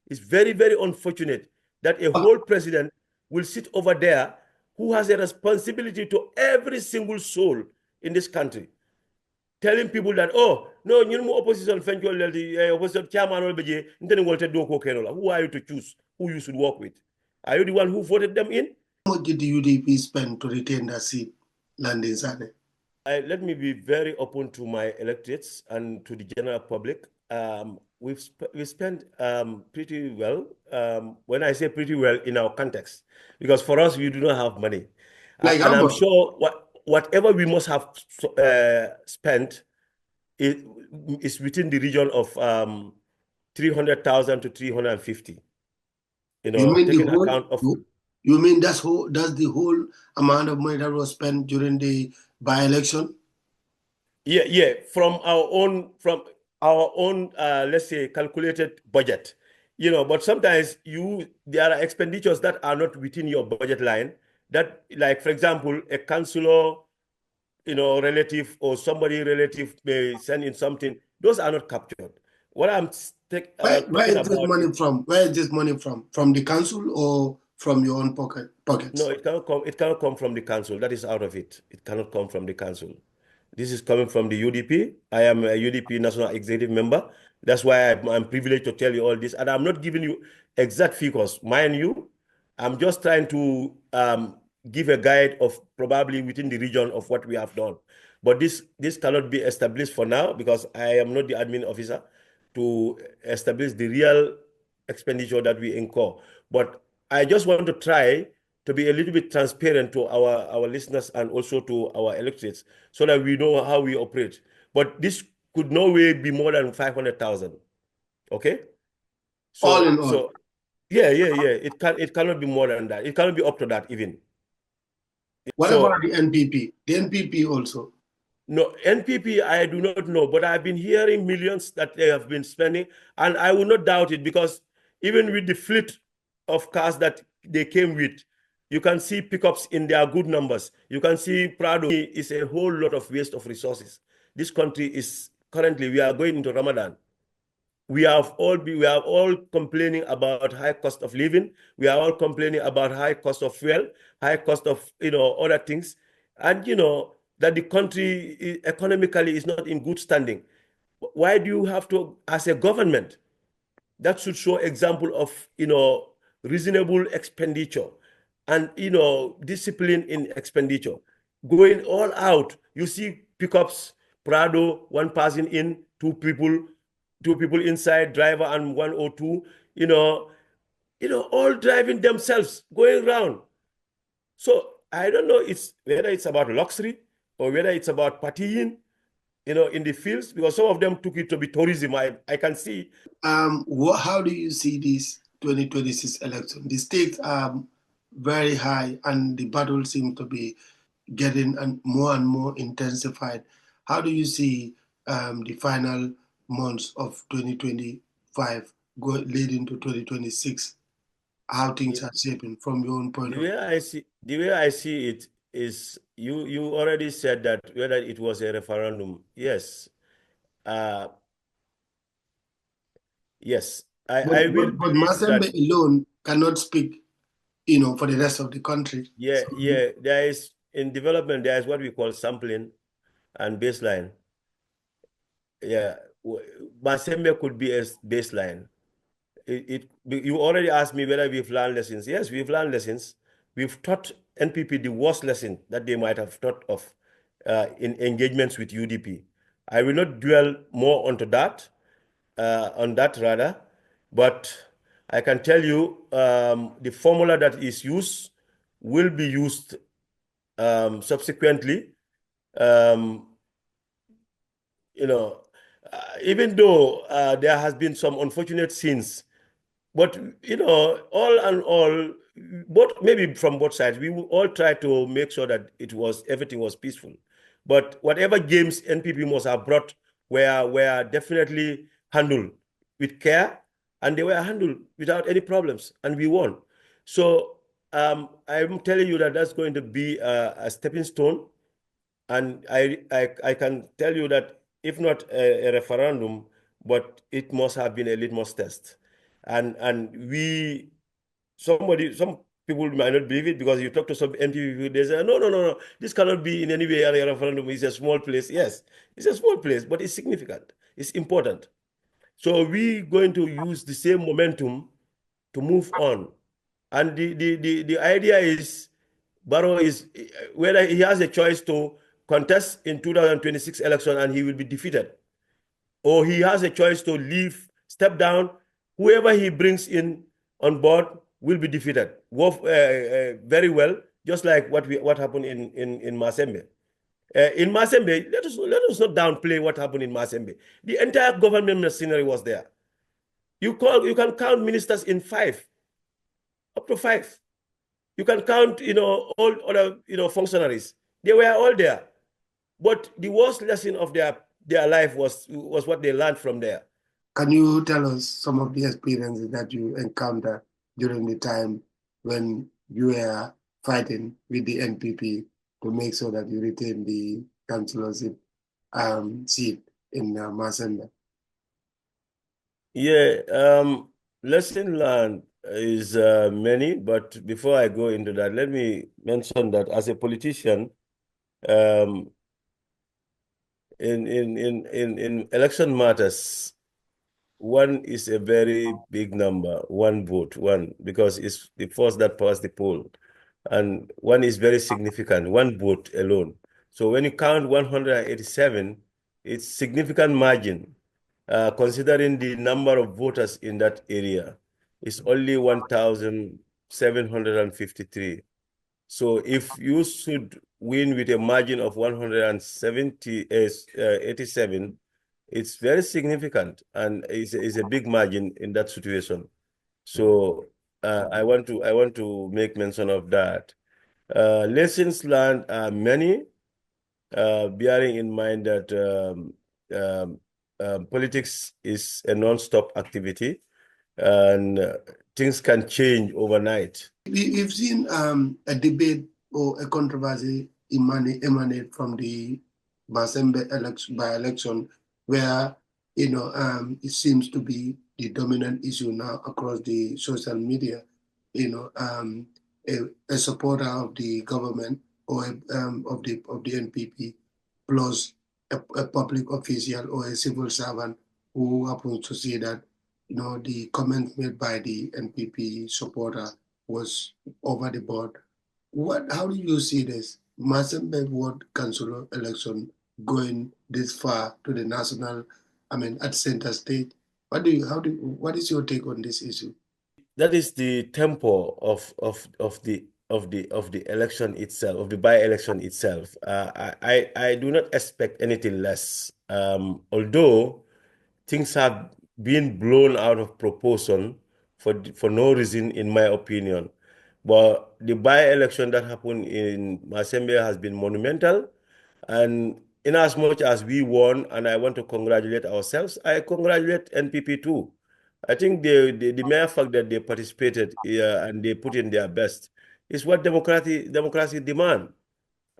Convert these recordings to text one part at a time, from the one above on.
It's very, very unfortunate that a whole president will sit over there who has a responsibility to every single soul in this country, telling people that, oh, no, you know, opposition, opposition chairman, who are you to choose who you should work with? Are you the one who voted them in? How much did the UDP spend to retain that seat, Landing Sanneh? Let me be very open to my electorates and to the general public. We spent pretty well. When I say pretty well, in our context, because for us we do not have money, Like and how I'm much? sure whatever we must have spent is within the region of 300,000 to 350. You You know, mean the taking whole? account of You mean that's the whole amount of money that was spent during the by-election? yeah, from our own let's say calculated budget, you know. But sometimes there are expenditures that are not within your budget line, that, like, for example, a councillor, you know, relative or somebody relative may send in something. Those are not captured. What I'm Where talking is this about money from? Where is this money from? From the council or from your own no, pockets? it cannot come from the council. That is out of it. It cannot come from the council. This is coming from the UDP. I am a UDP National Executive Member. That's why I'm privileged to tell you all this. And I'm not giving you exact figures. Mind you, I'm just trying to give a guide of probably within the region of what we have done. But this cannot be established for now because I am not the admin officer to establish the real expenditure that we incur. But I just want to try to be a little bit transparent to our listeners and also to our electorates so that we know how we operate. But this could no way be more than 500,000. Okay? All in all. Yeah. It cannot be more than that. It cannot be up to that even. What about So the NPP? The NPP also. no, NPP, I do not know, but I've been hearing millions that they have been spending, and I will not doubt it because even with the fleet of cars that they came with, you can see pickups in their good numbers. You can see Prado is a whole lot of waste of resources. This country is currently, we are going into Ramadan. We are all complaining about high cost of living. We are all complaining about high cost of fuel, high cost of other things, and that the country economically is not in good standing. Why do you have to, as a government, that should show example of reasonable expenditure and discipline in expenditure, going all out? You see pickups, Prado, one person in, two people inside, driver and 102, all driving themselves, going around. So I don't know whether it's about luxury or whether it's about partying, in the fields, because some of them took it to be tourism. I can see. How do you see this 2026 election? The stakes are very high and the battle seems to be getting and more intensified. How do you see the final months of 2025 leading to 2026? How things are shaping from your own point The of view? way I see it is, you already said that whether it was a referendum. Yes. Uh, yes. But, I will but believe that. Masembe alone cannot speak, for the rest of the country. Yeah, yeah. There is, in development, there is what we call sampling and baseline. Yeah. Masembe could be a baseline. You already asked me whether we've learned lessons. Yes, we've learned lessons. We've taught NPP the worst lesson that they might have thought of in engagements with UDP. I will not dwell more onto that, on that rather, but I can tell you the formula that is used will be used subsequently. Um, you know, even though there has been some unfortunate scenes, but all and all, both, maybe from both sides, we will all try to make sure that everything was peaceful. But whatever games NPP must have brought were definitely handled with care, and they were handled without any problems, and we won. So I'm telling you that that's going to be a stepping stone, and I can tell you that if not a referendum, but it must have been a litmus test. And some people might not believe it because you talk to some NPP people, they say, no, no, no, no, this cannot be in any way a referendum. It's a small place. Yes, it's a small place, but it's significant. It's important. So we're going to use the same momentum to move on. And the idea is Barrow is whether he has a choice to contest in 2026 election and he will be defeated, or he has a choice to leave, step down. Whoever he brings in on board will be defeated. Work very well, just like what happened in Masembe. In Masembe, let us not downplay what happened in Masembe. The entire government machinery was there. You can count ministers in five, up to five. You can count, all other, functionaries. They were all there. But the worst lesson of their life was what they learned from there. Can you tell us some of the experiences that you encountered during the time when you were fighting with the NPP to make sure that you retain the councillorship seat in Masembe? Yeah, lesson learned is many, but before I go into that, let me mention that as a politician, um, in election matters, one is a very big number, one vote, one, because it's the force that passed the poll. And one is very significant, one vote alone. So when you count 187, it's significant margin, considering the number of voters in that area. It's only 1,753. So if you should win with a margin of 187, it's very significant and it's a big margin in that situation. So I want to make mention of that. Lessons learned are many, bearing in mind that um, politics is a non-stop activity and things can change overnight. We've seen a debate or a controversy emanate from the Masembe by-election, where it seems to be the dominant issue now across the social media. A supporter of the government or of the NPP, plus a public official or a civil servant who happens to say that the comment made by the NPP supporter was over the board. How do you see this Masembe ward councillor election going this far to the national, at center stage? What is your take on this issue? That is the tempo of the election itself, of the by-election itself. I do not expect anything less. Although things have been blown out of proportion for no reason, in my opinion. But the by-election that happened in Masembe has been monumental. And in as much as we won, and I want to congratulate ourselves, I congratulate NPP too. I think the mere fact that they participated, and they put in their best is what democracy demand.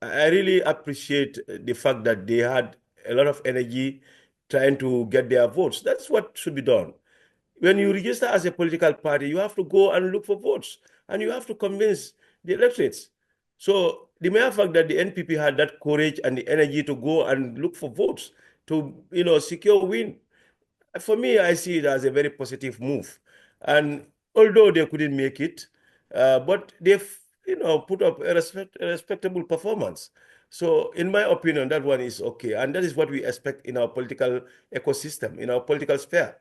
I really appreciate the fact that they had a lot of energy trying to get their votes. That's what should be done. When you register as a political party, you have to go and look for votes, and you have to convince the electorates. So the mere fact that the NPP had that courage and the energy to go and look for votes to, secure win, for me, I see it as a very positive move. And although they couldn't make it, but they've, put up a respectable performance. So in my opinion, that one is okay. And that is what we expect in our political ecosystem, in our political sphere.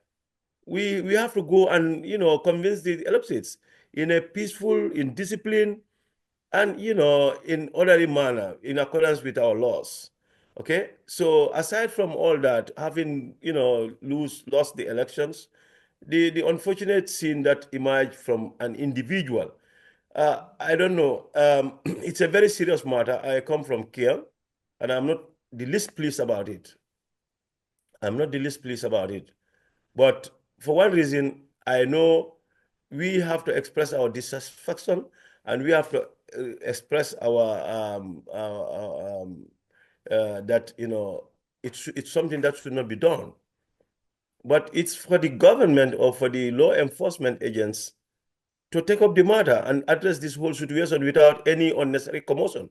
We have to go and, convince the electorates in a peaceful, in discipline, and, in orderly manner, in accordance with our laws. Okay, so aside from all that, having, lost the elections, the unfortunate scene that emerged from an individual, I don't know. It's a very serious matter. I come from Kiang, and I'm not the least pleased about it. I'm not the least pleased about it. But for one reason, I know we have to express our dissatisfaction, and we have to express our that, it's something that should not be done. But it's for the government or for the law enforcement agents to take up the matter and address this whole situation without any unnecessary commotion.